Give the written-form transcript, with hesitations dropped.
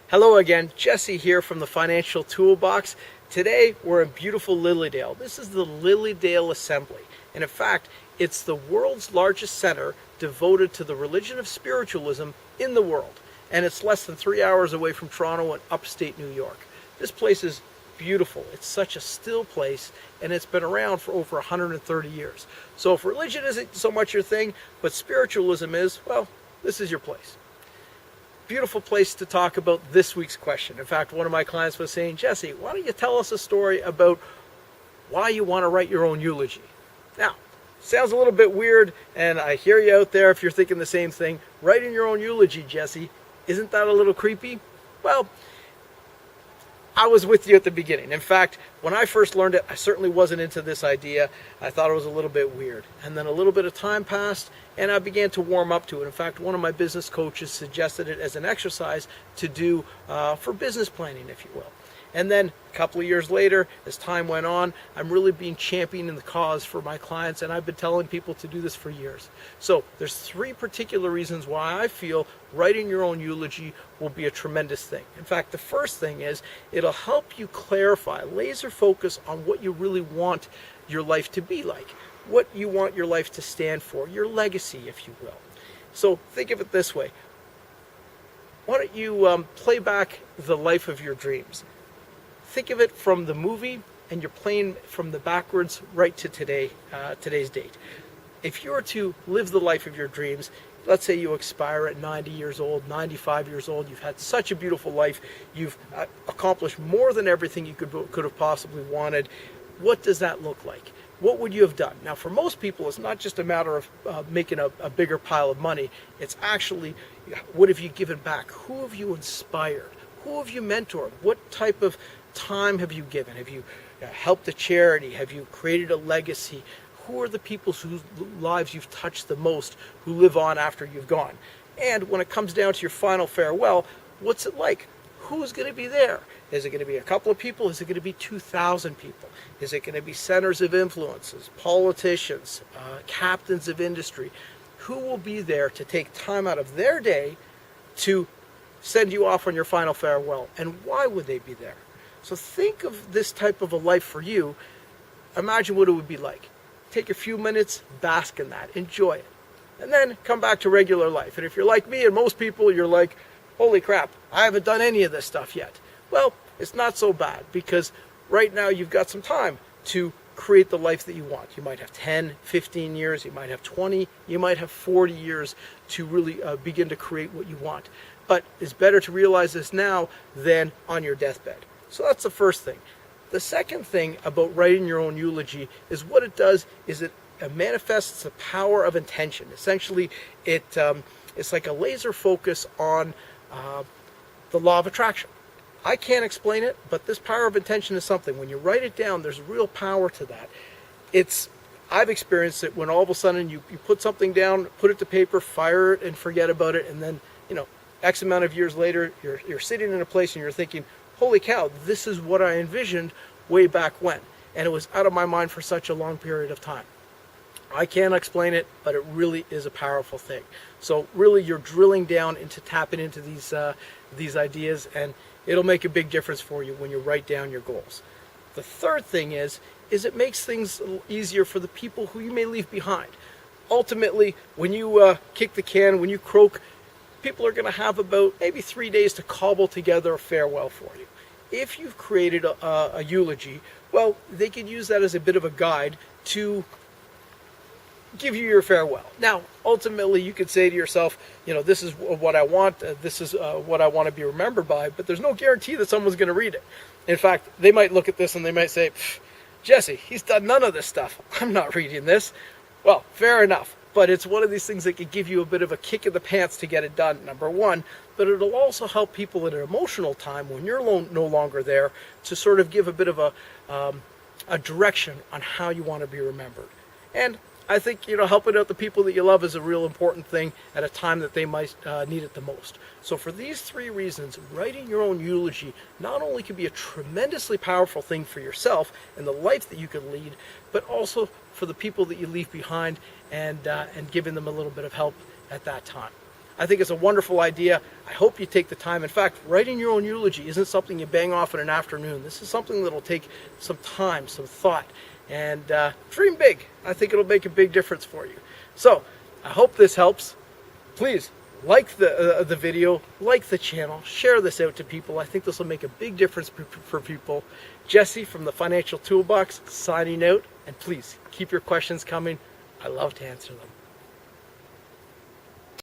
Hello again, Jesse here from the Financial Toolbox. Today we're in beautiful Lilydale. This is the Lilydale Assembly, and in fact it's the world's largest center devoted to the religion of spiritualism in the world, and it's less than 3 hours away from Toronto in upstate New York. This place is beautiful. It's such a still place, and it's been around for over 130 years. So if religion isn't so much your thing, but spiritualism is, well, this is your place. Beautiful place to talk about this week's question. In fact, one of my clients was saying, Jesse, why don't you tell us a story about why you want to write your own eulogy? Now, sounds a little bit weird, and I hear you out there if you're thinking the same thing. Writing your own eulogy, Jesse, isn't that a little creepy? Well, I was with you at the beginning. In fact, when I first learned it, I certainly wasn't into this idea. I thought it was a little bit weird. And then a little bit of time passed, and I began to warm up to it. In fact, one of my business coaches suggested it as an exercise to do for business planning, if you will. And then a couple of years later, as time went on, I'm really being championing the cause for my clients, and I've been telling people to do this for years. So there's three particular reasons why I feel writing your own eulogy will be a tremendous thing. In fact, the first thing is it'll help you clarify, laser focus on what you really want your life to be like, what you want your life to stand for, your legacy, if you will. So think of it this way. Why don't you play back the life of your dreams? Think of it from the movie, and you're playing from the backwards right to today's date. If you were to live the life of your dreams, let's say you expire at 90 years old, 95 years old, you've had such a beautiful life, you've accomplished more than everything you could have possibly wanted. What does that look like? What would you have done? Now, for most people, it's not just a matter of making a bigger pile of money. It's actually, what have you given back? Who have you inspired? Who have you mentored? What type of time have you given? Have you helped a charity? Have you created a legacy? Who are the people whose lives you've touched the most, who live on after you've gone? And when it comes down to your final farewell, what's it like? Who's going to be there? Is it going to be a couple of people? Is it going to be 2,000 people? Is it going to be centers of influences, politicians, captains of industry? Who will be there to take time out of their day to send you off on your final farewell? And why would they be there? So think of this type of a life for you. Imagine what it would be like. Take a few minutes, bask in that, enjoy it. And then come back to regular life. And if you're like me and most people, you're like, holy crap, I haven't done any of this stuff yet. Well, it's not so bad, because right now you've got some time to create the life that you want. You might have 10, 15 years, you might have 20, you might have 40 years to really begin to create what you want. But it's better to realize this now than on your deathbed. So that's the first thing. The second thing about writing your own eulogy is what it does is it manifests the power of intention. Essentially, it's like a laser focus on the law of attraction. I can't explain it, but this power of intention is something. When you write it down, there's real power to that. I've experienced it when all of a sudden you put something down, put it to paper, fire it, and forget about it, and then, X amount of years later, you're sitting in a place and you're thinking, holy cow, this is what I envisioned way back when. And it was out of my mind for such a long period of time. I can't explain it, but it really is a powerful thing. So really, you're drilling down into tapping into these ideas, and it'll make a big difference for you when you write down your goals. The third thing is it makes things a little easier for the people who you may leave behind. Ultimately, when you kick the can, when you croak, people are going to have about maybe 3 days to cobble together a farewell for you. If you've created a eulogy, well, they can use that as a bit of a guide to give you your farewell. Now, ultimately, you could say to yourself, this is what I want, this is what I want to be remembered by, but there's no guarantee that someone's going to read it. In fact, they might look at this and they might say, Jesse, he's done none of this stuff. I'm not reading this. Well, fair enough. But it's one of these things that could give you a bit of a kick in the pants to get it done, number one. But it'll also help people at an emotional time when you're no longer there to sort of give a bit of a direction on how you want to be remembered. And I think, helping out the people that you love is a real important thing at a time that they might need it the most. So for these three reasons, writing your own eulogy not only can be a tremendously powerful thing for yourself and the life that you can lead, but also for the people that you leave behind, and giving them a little bit of help at that time. I think it's a wonderful idea. I hope you take the time. In fact, writing your own eulogy isn't something you bang off in an afternoon. This is something that'll take some time, some thought, and dream big. I think it'll make a big difference for you. So I hope this helps. Please like the video, like the channel, share this out to people. I think this will make a big difference for people. Jesse from the Financial Toolbox signing out, and please keep your questions coming. I love to answer them.